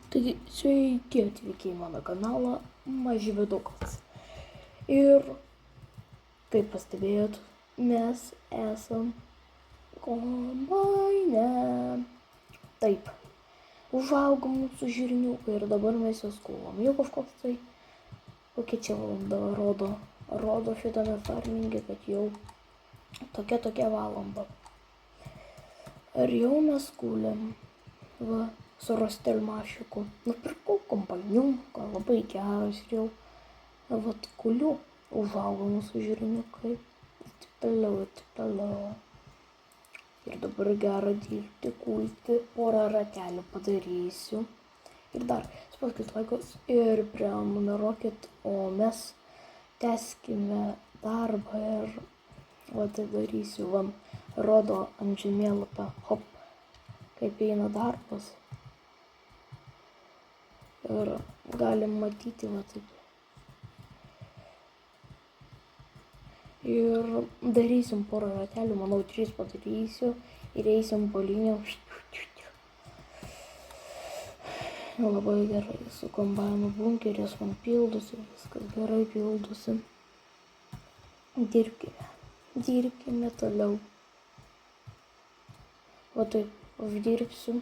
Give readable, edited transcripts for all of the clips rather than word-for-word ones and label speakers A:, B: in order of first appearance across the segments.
A: Taigi, sveiki atvykę į mano kanalą Mažvydukas. Ir, kaip pastebėjot, mes esam kombaine. Taip, užaugo mūsų žirniukai ir dabar mes juos kuvom. Jau kažkoks tai, kokia čia valanda rodo šitame farminge, kad jau tokia valanda. Ir jau mes kūlėm, va, su Rostelmašiku. Nupirkau kombainiuką, labai geras ir jau, vat, kuliu, užaugo mūsų žirniukai. Ir taip toliau. Ir dabar gera dirbti, kulti, porą ratelių padarysiu. Ir dar, spauskit laikus ir prenumeruokit, o mes tęskime darbą ir, va, tai darysiu, vam, rodo ant žemėlapio, hop, kaip eina darbas. Ir galim matyti, va, taip. Ir darysim porą ratelių, manau 3 padarysiu ir eisim po linijom. Labai gerai, su kombainu bunkeris man pildosi, viskas gerai pildosi. Dirbkime toliau. O taip, aš dirbsiu.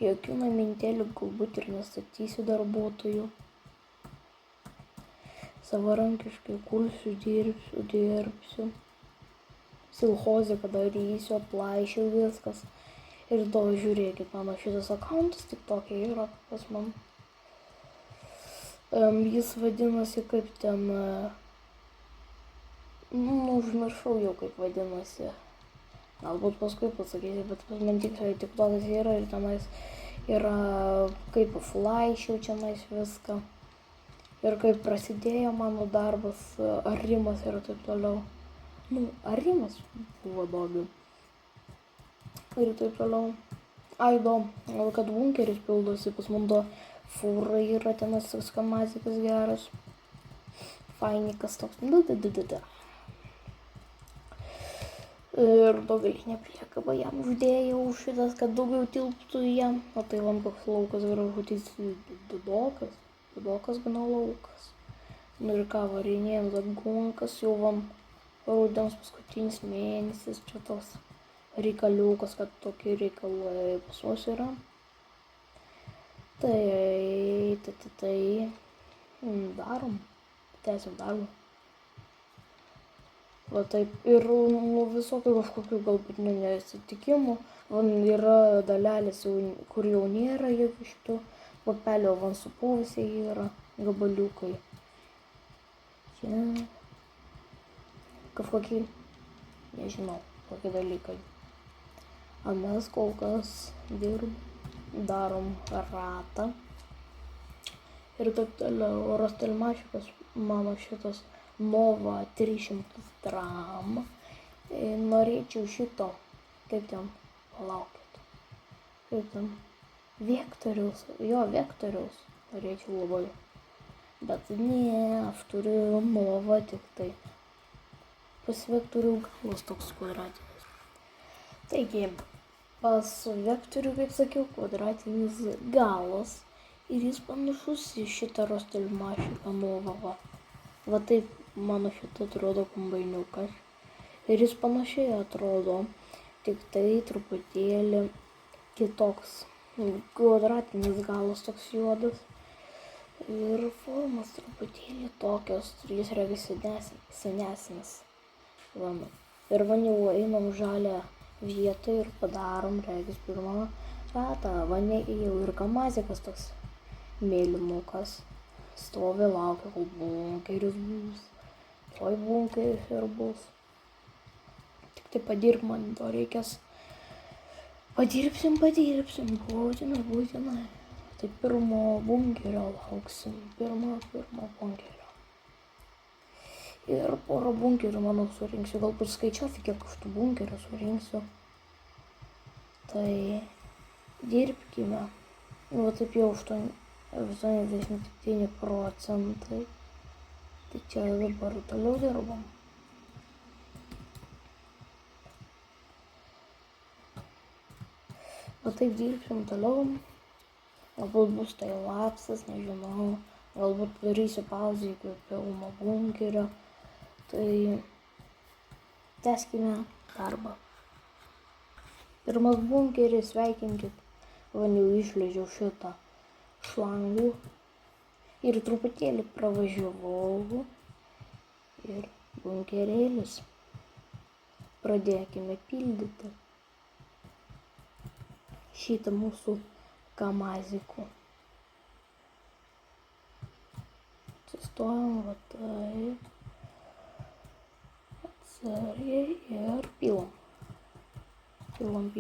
A: Jokių namintėlių galbūt ir nestatysiu darbuotojų. Savarankiškai kulsiu, dirbsiu. Silhozę padarysiu, aplaišiu viskas. Ir to žiūrėkit, mano šitas akauntas tik tokia yra pas man. Jis vadinasi kaip ten, užmiršau jau kaip vadinasi. Galbūt paskui pasakysiu, bet pas man tik tokas yra ir tenais yra kaip flaišiau čianais viską. Ir kaip prasidėjo mano darbas, arimas ir taip toliau. Arimas buvo daugiau. Ir taip toliau. Įdomu, kad bunkeris pildosi, pas man fūra yra tenas toks kamazikas geras. Fainikas toks. Ir daugelinė priekaba jam uždėjau šitas, kad daugiau tilptų jam. O tai man koks laukas gražutis didokas gana laukas. Ir ką varinėjom zagonkas, jau vam rudens paskutinis mėnesis, čia toks reikaliukas, kad tokie reikalai pas mus yra. Tai darom, tęsim darbą. Va taip, ir visokių kažkokių galbūt nesitikimų. Van yra dalelės, kur jau nėra jokių šitų papelio, van supuvusiai yra gabaliukai. Čia kažkokie, nežinau, kokie dalykai. O mes kol kas darom ratą. Ir taip toliau, Rostelmašikas mano šitas Nova 300 gram. Norėčiau šito, kaip ten, palaukit, kaip ten, vektoriaus norėčiau labai. Bet ne, aš turiu Nova tik tai. Pas vektorių galas toks kvadratinis. Taigi, pas vektorių, kaip sakiau, kvadratinis galas. Ir jis panašus į šitą Rostelmašiką Nova. Va taip mano šitą atrodo kombainiukas. Ir jis panašiai atrodo, tik tai truputėlį kitoks. Kvadratinis galas toks juodas. Ir formas truputėlį tokios, jis yra senesnis. Ir van jau einam žalią vietą ir padarom regis pirmą ratą. Van jau ir kamazikas toks mėlynukas. Stovi, laukia, kol bunkeris bus. Toj bunkeris ir bus. Tik tai padirb man, to reikės. Padirbsim, būtinai. Tai pirmo bunkerio lauksim. Pirmo bunkerio. Ir porą bunkerių, manau, surinksiu. Galbūt skaičiuosiu, kiek aš tų bunkerių surinksiu. Tai dirbkime. Va taip jau 87 procentai. Tai čia dabar toliau dirbam. Va taip dirbsim toliau. Galbūt bus tai lapsas, nežinau. Galbūt padarysiu pauzę iki pilno bunkerio. Tai tęskime darbą. Pirmas bunkeris, sveikinkit. Van jau išleidžiau šitą šlangų. Ir truputėlį pravažiavau. Ir bunkerėlis. Pradėkime pildyti šitą mūsų kamazikų. Sustojam, va taip. Atsargiai ir pilam. Pilam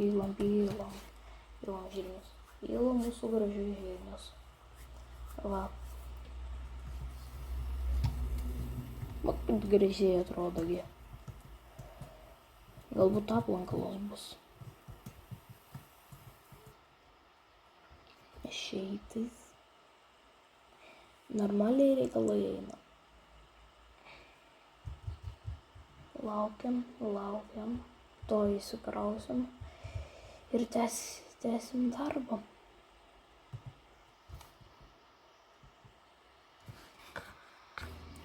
A: žirnius. Pilam mūsų gražius žirnius. Va. Mat kaip gražiai atrodo gi. Galbūt aplankalos bus. Išeitais. Normaliai reikalai eina. Laukiam. To įsikrausim. Ir tęsim darbą.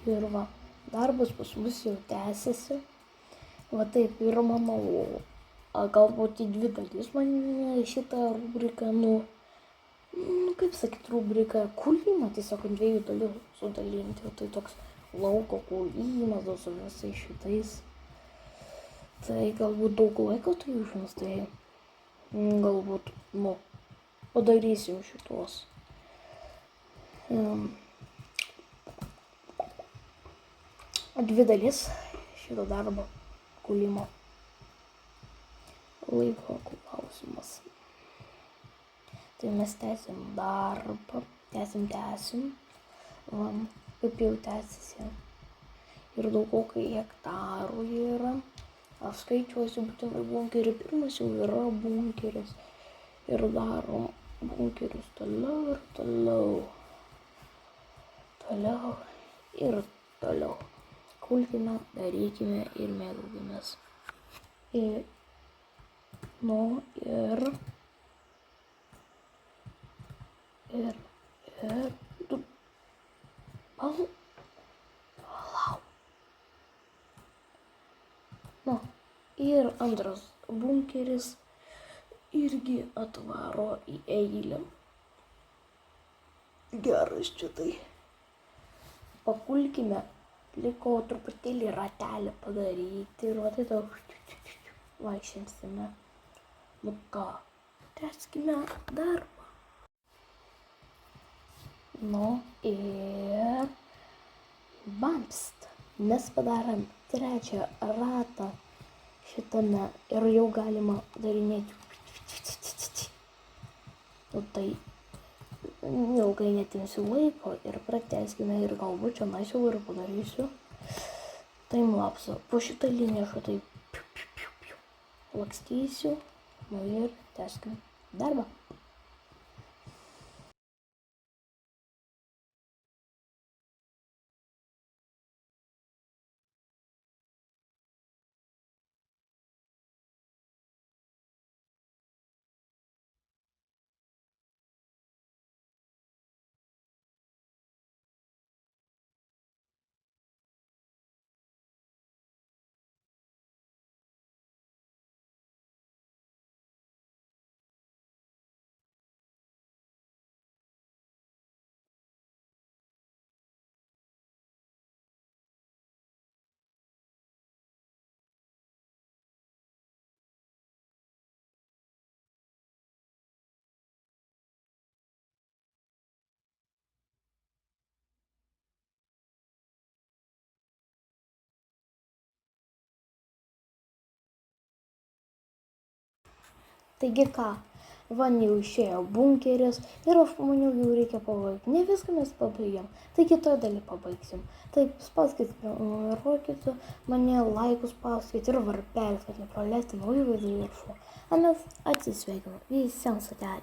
A: Ir va, darbas pas mus jau tęsiasi. Va taip, ir manau, galbūt į 2 dalis man šitą rubriką, kaip sakyt, rubriką kūlimą tiesiog ant 2 dalių sudalinti. Tai toks lauko kūlimas su visais šitais. Tai galbūt daug laiko tai užims, tai galbūt, padarysim šitos. 2 dalis šito darbo kūlimo. Laiko klausimas. Tai mes tęsim darbą, tęsim. Kaip jau tęsiasi. Ir daugokai hektarų yra. Aš skaičiuosiu būtinai bunkerį. Pirmas jau yra bunkeris. Ir darom bunkerius toliau ir toliau. Kulkime, darykime ir mėgaukimės. Ir ir antras bunkeris irgi atvaro į eilę. Geras čia tai. Pakulkime, liko truputėlį ratelį padaryti ir va tai daug vaikščinsime. Nu ką, tęskime darbą. Ir bamst. Mes padarėm 3 ratą šitame ir jau galima darinėti. Tai ilgai netimsiu laiko ir pratęskime ir galbūt čia jau ir padarysiu timelapsą. Po šitą liniją štai lakstysiu ir tęskime darbą. Taigi ką, van jau išėjo bunkeris ir aš maniau jau reikia pabaigti. Ne viską mes pabaigėm, tai kitoje dalyje pabaigsim. Taip, spauskite, prenumeruokite mane, laikus spauskite ir varpelis, kad nepraleisti naujų video įrašų. O mes atsisveikinam. Visiems ate.